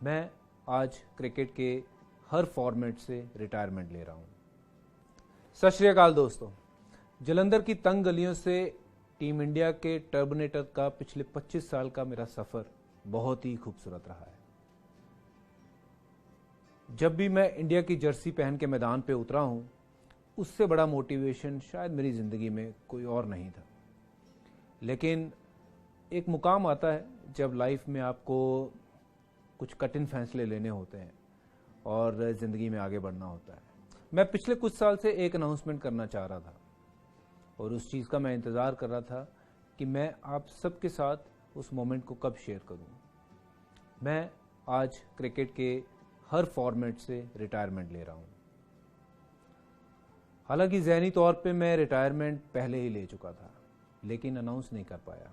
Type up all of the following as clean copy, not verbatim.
मैं आज क्रिकेट के हर फॉर्मेट से रिटायरमेंट ले रहा हूँ। सत श्री अकाल दोस्तों, जलंधर की तंग गलियों से टीम इंडिया के टर्मिनेटर का पिछले 25 साल का मेरा सफ़र बहुत ही खूबसूरत रहा है। जब भी मैं इंडिया की जर्सी पहन के मैदान पे उतरा हूँ, उससे बड़ा मोटिवेशन शायद मेरी ज़िंदगी में कोई और नहीं था। लेकिन एक मुकाम आता है जब लाइफ में आपको कुछ कठिन फैसले लेने होते हैं और ज़िंदगी में आगे बढ़ना होता है। मैं पिछले कुछ साल से एक अनाउंसमेंट करना चाह रहा था और उस चीज़ का मैं इंतज़ार कर रहा था कि मैं आप सबके साथ उस मोमेंट को कब शेयर करूं। मैं आज क्रिकेट के हर फॉर्मेट से रिटायरमेंट ले रहा हूं। हालांकि ज़हनी तौर पे मैं रिटायरमेंट पहले ही ले चुका था, लेकिन अनाउंस नहीं कर पाया।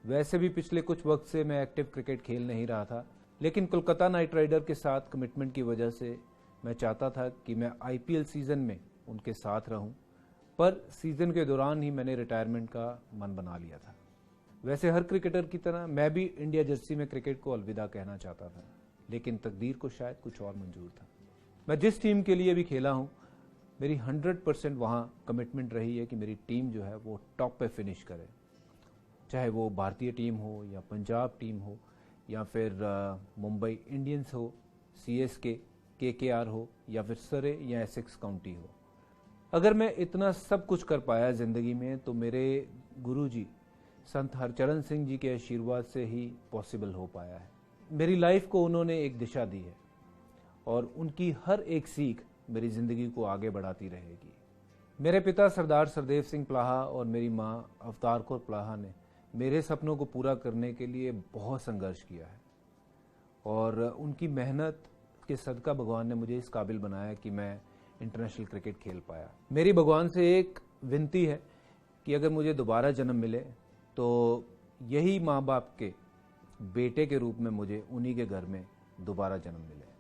वैसे भी पिछले कुछ वक्त से मैं एक्टिव क्रिकेट खेल नहीं रहा था, लेकिन कोलकाता नाइट राइडर के साथ कमिटमेंट की वजह से मैं चाहता था कि मैं आईपीएल सीज़न में उनके साथ रहूं, पर सीज़न के दौरान ही मैंने रिटायरमेंट का मन बना लिया था। वैसे हर क्रिकेटर की तरह मैं भी इंडिया जर्सी में क्रिकेट को अलविदा कहना चाहता था, लेकिन तकदीर को शायद कुछ और मंजूर था। मैं जिस टीम के लिए भी खेला हूँ, मेरी 100% वहाँ कमिटमेंट रही है कि मेरी टीम जो है वो टॉप पे फिनिश करे, चाहे वो भारतीय टीम हो या पंजाब टीम हो या फिर मुंबई इंडियंस हो, सीएसके, केकेआर हो या फिर सरे या एसेक्स काउंटी हो। अगर मैं इतना सब कुछ कर पाया ज़िंदगी में तो मेरे गुरुजी संत हरचरण सिंह जी के आशीर्वाद से ही पॉसिबल हो पाया है। मेरी लाइफ को उन्होंने एक दिशा दी है और उनकी हर एक सीख मेरी ज़िंदगी को आगे बढ़ाती रहेगी। मेरे पिता सरदार सरदेव सिंह प्लाहा और मेरी माँ अवतार कौर प्लाहा ने मेरे सपनों को पूरा करने के लिए बहुत संघर्ष किया है और उनकी मेहनत के सदका भगवान ने मुझे इस काबिल बनाया कि मैं इंटरनेशनल क्रिकेट खेल पाया। मेरी भगवान से एक विनती है कि अगर मुझे दोबारा जन्म मिले तो यही माँ बाप के बेटे के रूप में मुझे उन्हीं के घर में दोबारा जन्म मिले।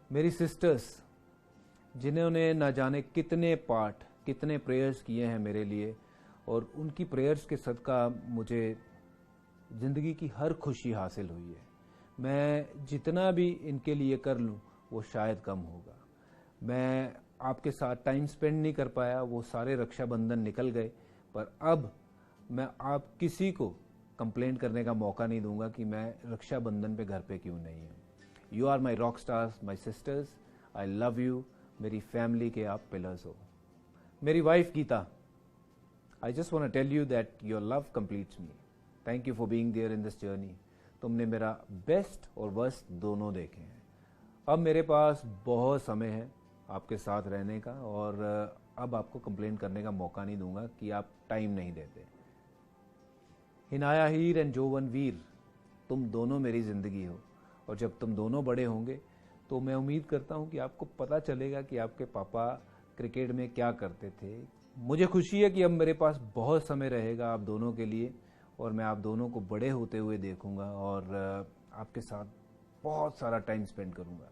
मेरी सिस्टर्स, जिन्होंने ना जाने कितने पाठ, कितने प्रेयर्स किए हैं मेरे लिए, और उनकी प्रेयर्स के सदका मुझे ज़िंदगी की हर खुशी हासिल हुई है। मैं जितना भी इनके लिए कर लूँ वो शायद कम होगा। मैं आपके साथ टाइम स्पेंड नहीं कर पाया, वो सारे रक्षाबंधन निकल गए, पर अब मैं आप किसी को कंप्लेंट करने का मौका नहीं दूंगा कि मैं रक्षाबंधन पे घर पे क्यों नहीं हूँ। You are my rock stars, my sisters, I love you. मेरी फैमिली के आप पिलर्स हो। मेरी wife Geeta, I just want to tell you that your love completes me. Thank you for being there in this journey. तुमने मेरा best और worst दोनों देखे हैं। अब मेरे पास बहुत समय है आपके साथ रहने का और अब आपको कंप्लेंट करने का मौका नहीं दूंगा कि आप टाइम नहीं देते। हिनाया हीर एंड जोवन वीर, तुम दोनों मेरी ज़िंदगी हो और जब तुम दोनों बड़े होंगे तो मैं उम्मीद करता हूँ कि आपको पता चलेगा कि आपके पापा क्रिकेट में क्या करते थे। मुझे खुशी है कि अब मेरे पास बहुत समय रहेगा आप दोनों के लिए और मैं आप दोनों को बड़े होते हुए देखूंगा और आपके साथ बहुत सारा टाइम स्पेंड करूंगा।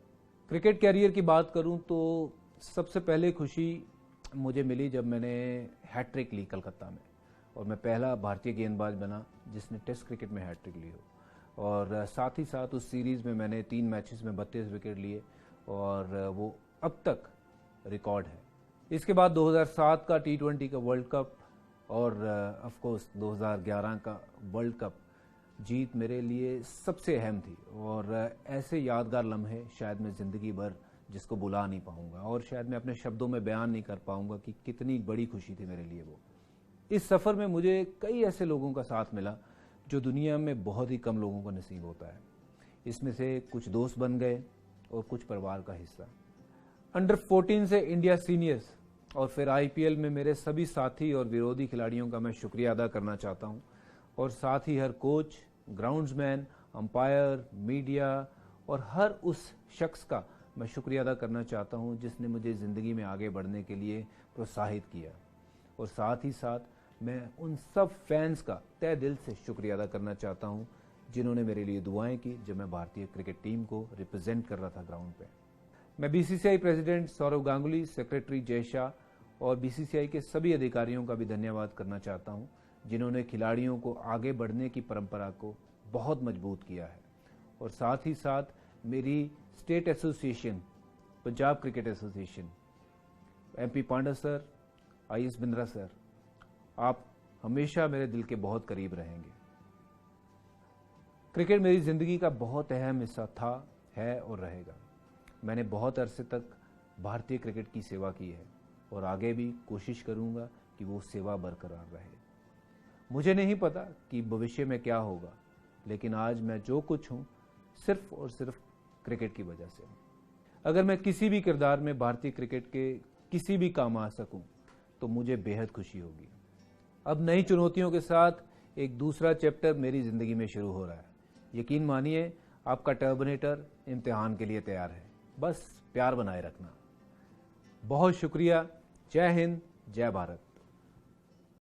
क्रिकेट कैरियर की बात करूं तो सबसे पहले खुशी मुझे मिली जब मैंने हैट्रिक ली कलकत्ता में और मैं पहला भारतीय गेंदबाज बना जिसने टेस्ट क्रिकेट में हैट्रिक ली हो। और साथ ही साथ उस सीरीज़ में मैंने 3 मैचेस में 32 विकेट लिए और वो अब तक रिकॉर्ड है। इसके बाद 2007 का T20 का वर्ल्ड कप और ऑफ कोर्स 2011 का वर्ल्ड कप जीत मेरे लिए सबसे अहम थी और ऐसे यादगार लम्हे शायद मैं ज़िंदगी भर जिसको भुला नहीं पाऊंगा और शायद मैं अपने शब्दों में बयान नहीं कर पाऊंगा कि कितनी बड़ी खुशी थी मेरे लिए वो। इस सफ़र में मुझे कई ऐसे लोगों का साथ मिला जो दुनिया में बहुत ही कम लोगों को नसीब होता है। इसमें से कुछ दोस्त बन गए और कुछ परिवार का हिस्सा। अंडर 14 से इंडिया सीनियर्स और फिर आईपीएल में मेरे सभी साथी और विरोधी खिलाड़ियों का मैं शुक्रिया अदा करना चाहता हूं और साथ ही हर कोच, ग्राउंड्समैन, अंपायर, मीडिया और हर उस शख्स का मैं शुक्रिया अदा करना चाहता हूं जिसने मुझे ज़िंदगी में आगे बढ़ने के लिए प्रोत्साहित किया। और साथ ही साथ मैं उन सब फैंस का तहे दिल से शुक्रिया अदा करना चाहता हूं जिन्होंने मेरे लिए दुआएं की जब मैं भारतीय क्रिकेट टीम को रिप्रेजेंट कर रहा था ग्राउंड पे। मैं BCCI president Sourav Ganguly, secretary Jay Shah और बीसीसीआई के सभी अधिकारियों का भी धन्यवाद करना चाहता हूं जिन्होंने खिलाड़ियों को आगे बढ़ने की परंपरा को बहुत मजबूत किया है। और साथ ही साथ मेरी state association, Punjab cricket association, MP Panda sir, IS Bindra sir, आप हमेशा मेरे दिल के बहुत करीब रहेंगे। क्रिकेट मेरी ज़िंदगी का बहुत अहम हिस्सा था, है और रहेगा। मैंने बहुत अरसे तक भारतीय क्रिकेट की सेवा की है और आगे भी कोशिश करूंगा कि वो सेवा बरकरार रहे। मुझे नहीं पता कि भविष्य में क्या होगा, लेकिन आज मैं जो कुछ हूँ सिर्फ और सिर्फ क्रिकेट की वजह से हूँ। अगर मैं किसी भी किरदार में भारतीय क्रिकेट के किसी भी काम आ सकूं तो मुझे बेहद खुशी होगी। अब नई चुनौतियों के साथ एक दूसरा चैप्टर मेरी ज़िंदगी में शुरू हो रहा है। यकीन मानिए, आपका टर्मिनेटर इम्तिहान के लिए तैयार है। बस प्यार बनाए रखना। बहुत शुक्रिया। जय हिंद, जय भारत।